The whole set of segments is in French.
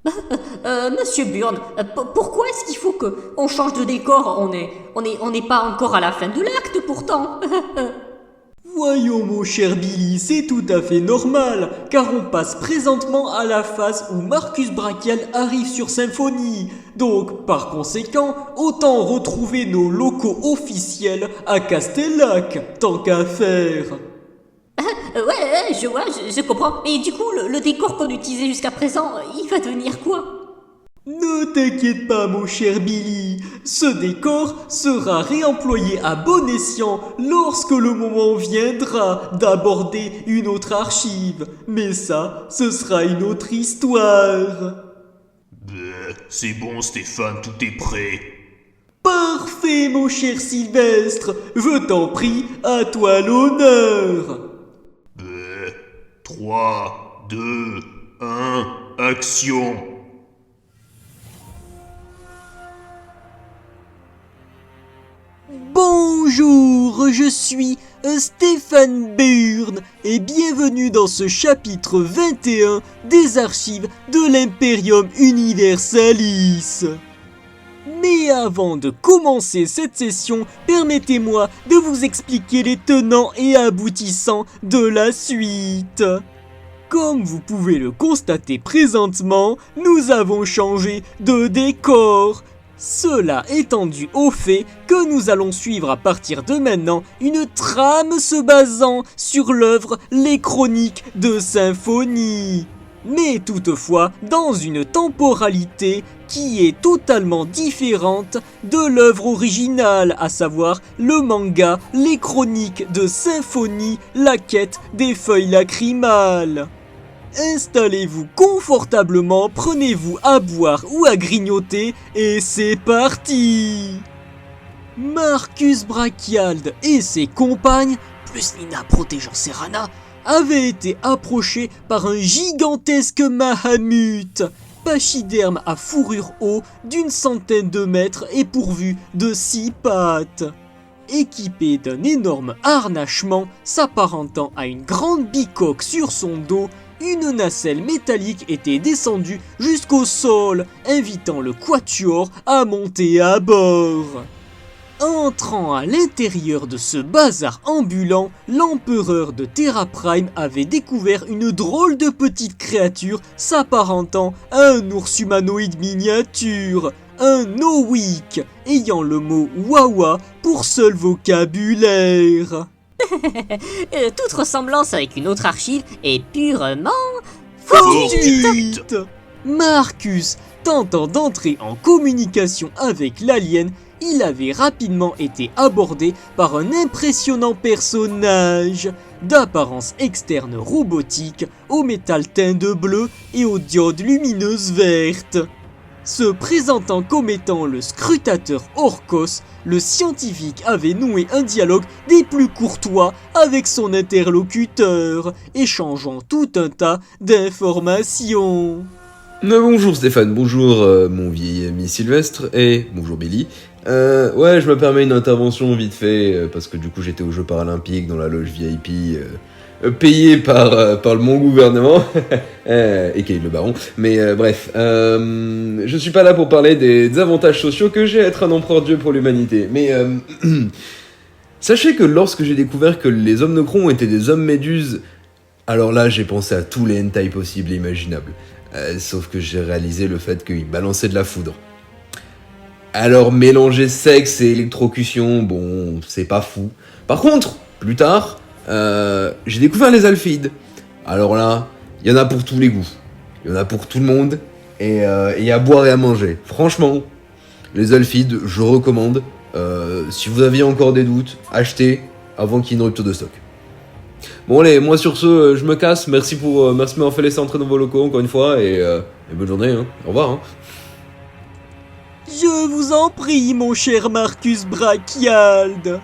Monsieur Burn, pourquoi est-ce qu'il faut qu'on change de décor? On n'est pas encore à la fin de l'acte pourtant. Voyons mon cher Billy, c'est tout à fait normal, car on passe présentement à la phase où Marcus Brachial arrive sur Symphonie. Donc, par conséquent, autant retrouver nos locaux officiels à Castellac, tant qu'à faire. Ouais, je vois, je comprends. Mais du coup, le décor qu'on utilisait jusqu'à présent, il va devenir quoi? Ne t'inquiète pas mon cher Billy, ce décor sera réemployé à bon escient lorsque le moment viendra d'aborder une autre archive. Mais ça, ce sera une autre histoire. C'est bon Stéphane, tout est prêt. Parfait mon cher Sylvestre, je t'en prie, à toi l'honneur. 3, 2, 1, action. Bonjour, je suis Stéphane Burn et bienvenue dans ce chapitre 21 des archives de l'Imperium Universalis. Mais avant de commencer cette session, permettez-moi de vous expliquer les tenants et aboutissants de la suite. Comme vous pouvez le constater présentement, nous avons changé de décor. Cela étant dû au fait que nous allons suivre à partir de maintenant une trame se basant sur l'œuvre Les Chroniques de Symphonie. Mais toutefois dans une temporalité qui est totalement différente de l'œuvre originale, à savoir le manga Les Chroniques de Symphonie, la quête des feuilles lacrymales. Installez-vous confortablement, prenez-vous à boire ou à grignoter et c'est parti! Marcus Brachiald et ses compagnes, plus Nina protégeant Serana, avaient été approchés par un gigantesque mahamut, pachyderme à fourrure haut d'une centaine de mètres et pourvu de 6 pattes. Équipé d'un énorme harnachement s'apparentant à une grande bicoque sur son dos, une nacelle métallique était descendue jusqu'au sol, invitant le quatuor à monter à bord. Entrant à l'intérieur de ce bazar ambulant, l'empereur de Terra Prime avait découvert une drôle de petite créature s'apparentant à un ours humanoïde miniature, un Nowik, ayant le mot Wawa pour seul vocabulaire. Toute ressemblance avec une autre archive est purement fortuite. Marcus, tentant d'entrer en communication avec l'alien, il avait rapidement été abordé par un impressionnant personnage, d'apparence externe robotique, au métal teint de bleu et aux diodes lumineuses vertes. Se présentant comme étant le scrutateur Orcos, le scientifique avait noué un dialogue des plus courtois avec son interlocuteur, échangeant tout un tas d'informations. Bonjour Stéphane, bonjour mon vieil ami Sylvestre, et bonjour Billy. Ouais, je me permets une intervention vite fait, parce que du coup j'étais aux Jeux Paralympiques dans la loge VIP, payé par mon gouvernement, et qui est le baron, mais bref, je suis pas là pour parler des avantages sociaux que j'ai à être un empereur-dieu pour l'humanité, mais sachez que lorsque j'ai découvert que les hommes Nocron étaient des hommes méduses, alors là j'ai pensé à tous les hentai possibles et imaginables, sauf que j'ai réalisé le fait qu'ils balançaient de la foudre. Alors mélanger sexe et électrocution, bon, c'est pas fou. Par contre, plus tard, j'ai découvert les alphides. Alors là, il y en a pour tous les goûts. Il y en a pour tout le monde. Et il y a à boire et à manger. Franchement, les alphides, je recommande. Si vous aviez encore des doutes, achetez avant qu'il y ait une rupture de stock. Bon allez, moi sur ce, je me casse. Merci m'avoir fait laisser entrer dans vos locaux encore une fois. Et bonne journée, hein. Au revoir. Hein. Je vous en prie, mon cher Marcus Brachiald.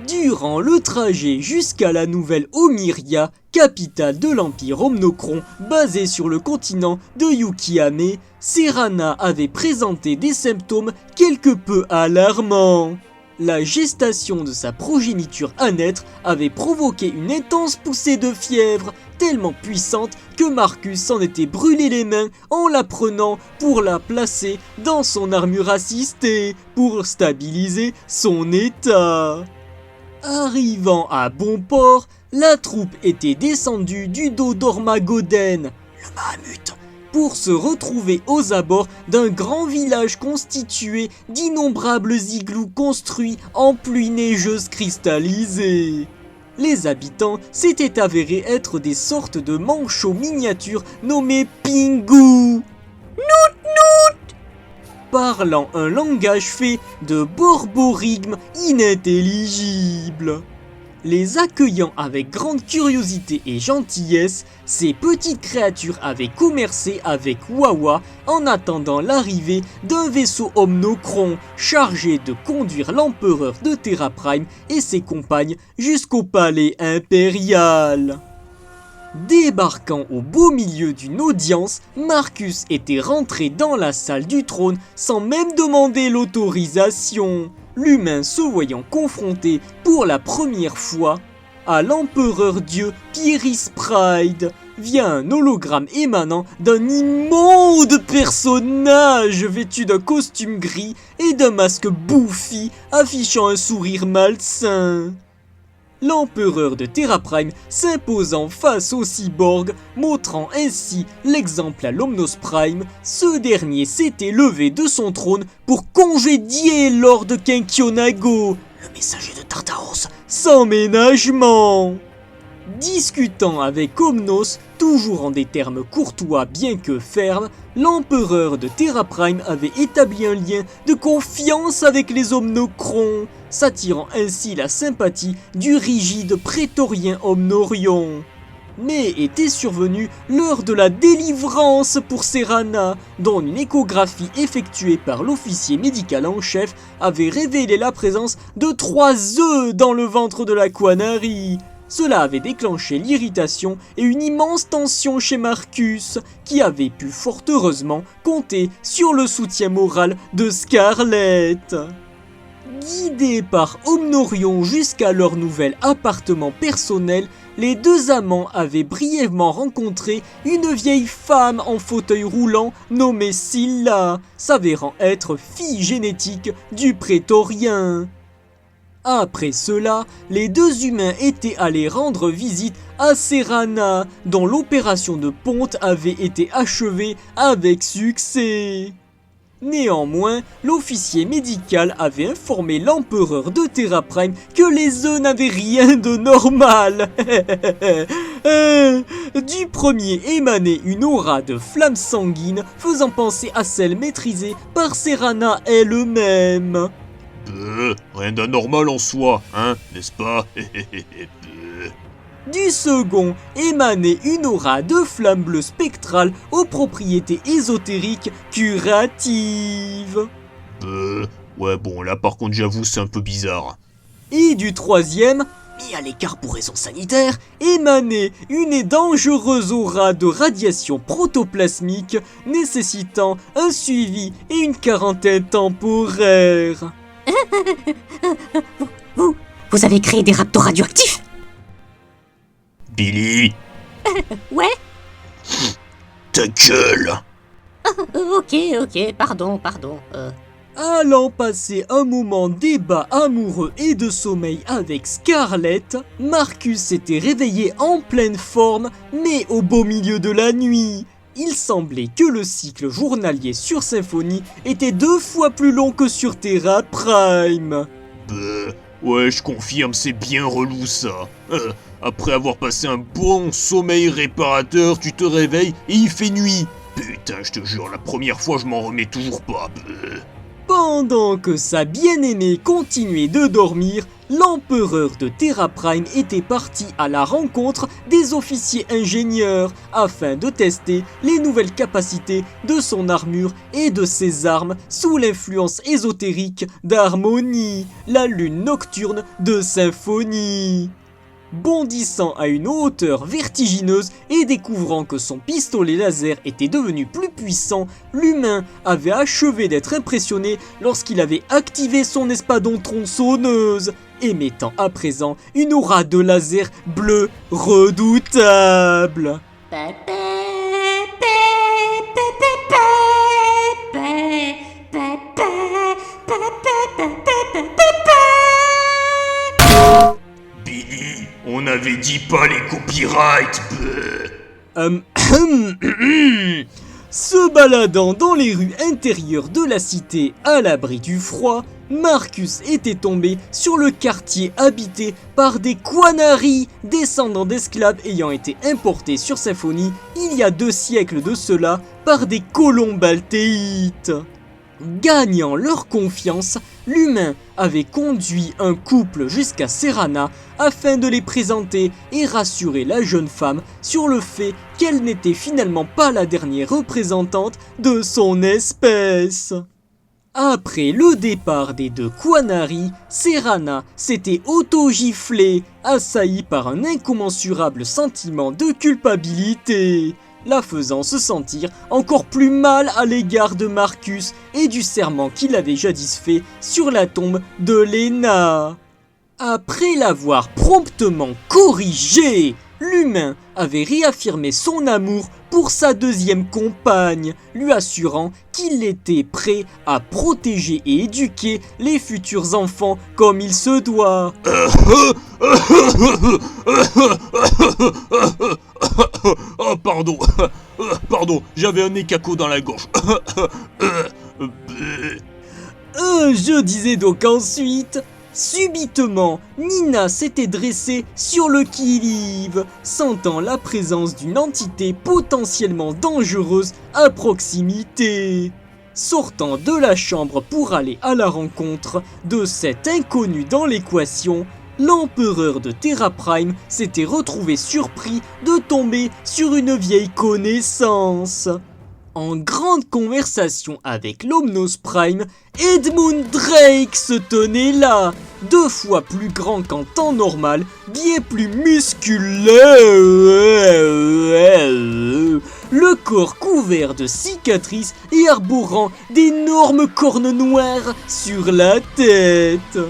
Durant le trajet jusqu'à la nouvelle Omiria, capitale de l'Empire Omnocron, basée sur le continent de Yukihame, Serana avait présenté des symptômes quelque peu alarmants. La gestation de sa progéniture à naître avait provoqué une intense poussée de fièvre, tellement puissante que Marcus s'en était brûlé les mains en la prenant pour la placer dans son armure assistée pour stabiliser son état. Arrivant à bon port, la troupe était descendue du dos d'Ormagoden, le Mahamut, pour se retrouver aux abords d'un grand village constitué d'innombrables igloos construits en pluie neigeuse cristallisée. Les habitants s'étaient avérés être des sortes de manchots miniatures nommés Pingu. Parlant un langage fait de borborigmes inintelligibles. Les accueillant avec grande curiosité et gentillesse, ces petites créatures avaient commercé avec Wawa en attendant l'arrivée d'un vaisseau omnocron chargé de conduire l'empereur de Terra Prime et ses compagnes jusqu'au palais impérial. Débarquant au beau milieu d'une audience, Marcus était rentré dans la salle du trône sans même demander l'autorisation. L'humain se voyant confronté pour la première fois à l'empereur dieu Pyrrhus Pride via un hologramme émanant d'un immonde personnage vêtu d'un costume gris et d'un masque bouffi affichant un sourire malsain. L'empereur de Terra Prime s'imposant face au cyborg, montrant ainsi l'exemple à l'Omnos Prime, ce dernier s'était levé de son trône pour congédier Lord Kenkyonago, le messager de Tartaros, sans ménagement. Discutant avec Omnos, toujours en des termes courtois bien que fermes, l'empereur de Terra Prime avait établi un lien de confiance avec les Omnocrons, s'attirant ainsi la sympathie du rigide prétorien Omnorion. Mais était survenue l'heure de la délivrance pour Serana, dont une échographie effectuée par l'officier médical en chef avait révélé la présence de 3 œufs dans le ventre de la Quanari. Cela avait déclenché l'irritation et une immense tension chez Marcus, qui avait pu fort heureusement compter sur le soutien moral de Scarlett. Guidés par Omnorion jusqu'à leur nouvel appartement personnel, les deux amants avaient brièvement rencontré une vieille femme en fauteuil roulant nommée Scylla, s'avérant être fille génétique du prétorien. Après cela, les deux humains étaient allés rendre visite à Serana, dont l'opération de ponte avait été achevée avec succès. Néanmoins, l'officier médical avait informé l'empereur de Terra Prime que les œufs n'avaient rien de normal. Du premier émanait une aura de flamme sanguine faisant penser à celle maîtrisée par Serana elle-même. Rien d'anormal en soi, hein, n'est-ce pas? Du second émanait une aura de flamme bleue spectrale aux propriétés ésotériques curatives. Ouais bon, là par contre j'avoue c'est un peu bizarre. Et du troisième, mis à l'écart pour raisons sanitaires, émanait une dangereuse aura de radiation protoplasmique nécessitant un suivi et une quarantaine temporaire. Vous avez créé des raptors radioactifs? Billy, Ouais. ta gueule! Ok, pardon. Allant passer un moment débat amoureux et de sommeil avec Scarlett, Marcus s'était réveillé en pleine forme, mais au beau milieu de la nuit. Il semblait que le cycle journalier sur Symphonie était 2 fois plus long que sur Terra Prime. Ouais, je confirme, c'est bien relou ça. Après avoir passé un bon sommeil réparateur, tu te réveilles et il fait nuit. Putain, je te jure, la première fois je m'en remets toujours pas. Pendant que sa bien-aimée continuait de dormir, l'empereur de Terra Prime était parti à la rencontre des officiers ingénieurs afin de tester les nouvelles capacités de son armure et de ses armes sous l'influence ésotérique d'Harmonie, la lune nocturne de Symphonie. Bondissant à une hauteur vertigineuse et découvrant que son pistolet laser était devenu plus puissant, l'humain avait achevé d'être impressionné lorsqu'il avait activé son espadon tronçonneuse, émettant à présent une aura de laser bleu redoutable. Billy, on avait dit pas les copyrights. Se baladant dans les rues intérieures de la cité à l'abri du froid, Marcus était tombé sur le quartier habité par des Qunari, descendants d'esclaves ayant été importés sur Symphonie il y a 2 siècles de cela par des colons baltéites. Gagnant leur confiance, l'humain avait conduit un couple jusqu'à Serana afin de les présenter et rassurer la jeune femme sur le fait qu'elle n'était finalement pas la dernière représentante de son espèce. Après le départ des 2 Qunari, Serana s'était auto-giflée, assaillie par un incommensurable sentiment de culpabilité, la faisant se sentir encore plus mal à l'égard de Marcus et du serment qu'il avait jadis fait sur la tombe de Lena. Après l'avoir promptement corrigé, l'humain avait réaffirmé son amour pour sa 2e compagne, lui assurant qu'il était prêt à protéger et éduquer les futurs enfants comme il se doit. Oh, pardon. Pardon, j'avais un écaco dans la gorge. Je disais donc ensuite... Subitement, Nina s'était dressée sur le qui-vive, sentant la présence d'une entité potentiellement dangereuse à proximité. Sortant de la chambre pour aller à la rencontre de cet inconnu dans l'équation, l'empereur de Terra Prime s'était retrouvé surpris de tomber sur une vieille connaissance. En grande conversation avec l'Omnos Prime, Edmund Drake se tenait là, 2 fois plus grand qu'en temps normal, bien plus musculeux, le corps couvert de cicatrices et arborant d'énormes cornes noires sur la tête.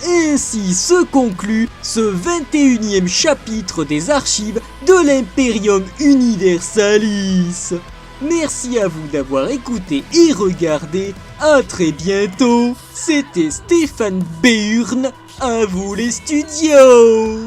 Ainsi se conclut ce 21e chapitre des archives de l'Imperium Universalis. Merci à vous d'avoir écouté et regardé, à très bientôt, c'était Stéphane Beurne, à vous les studios.